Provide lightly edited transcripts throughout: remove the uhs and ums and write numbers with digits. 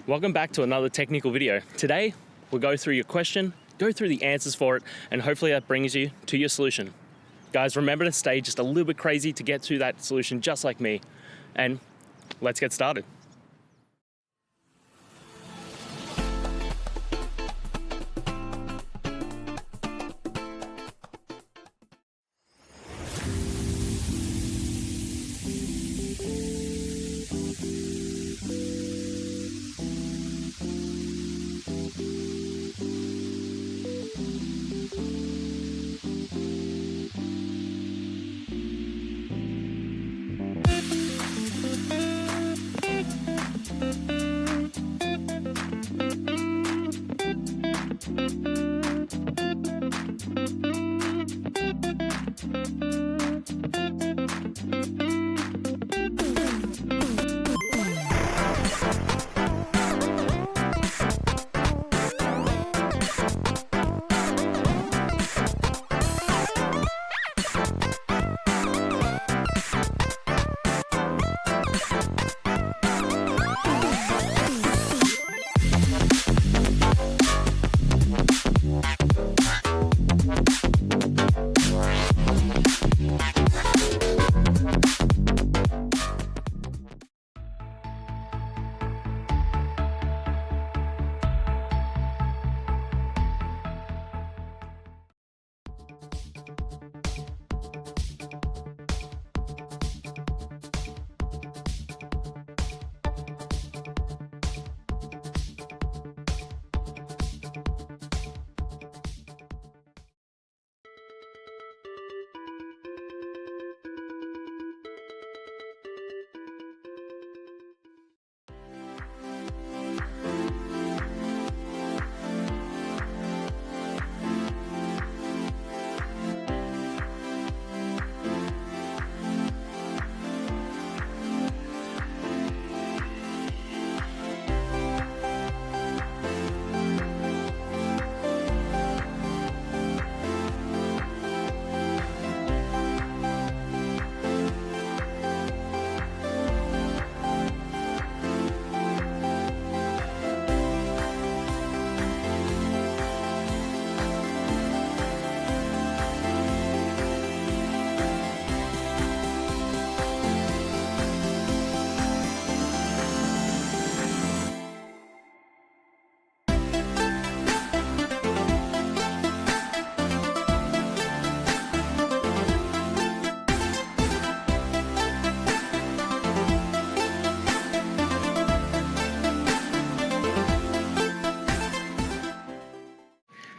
Welcome back to another technical video. Today, we'll go through your question, go through the answers for it, and hopefully that brings you to your solution. Guys, remember to stay just a little bit crazy to get to that solution just like me. And let's get started.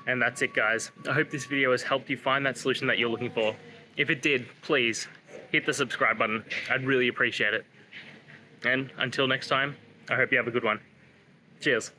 And that's it, guys. I hope this video has helped you find that solution that you're looking for. If it did, please hit the subscribe button. I'd really appreciate it. And until next time, I hope you have a good one. Cheers.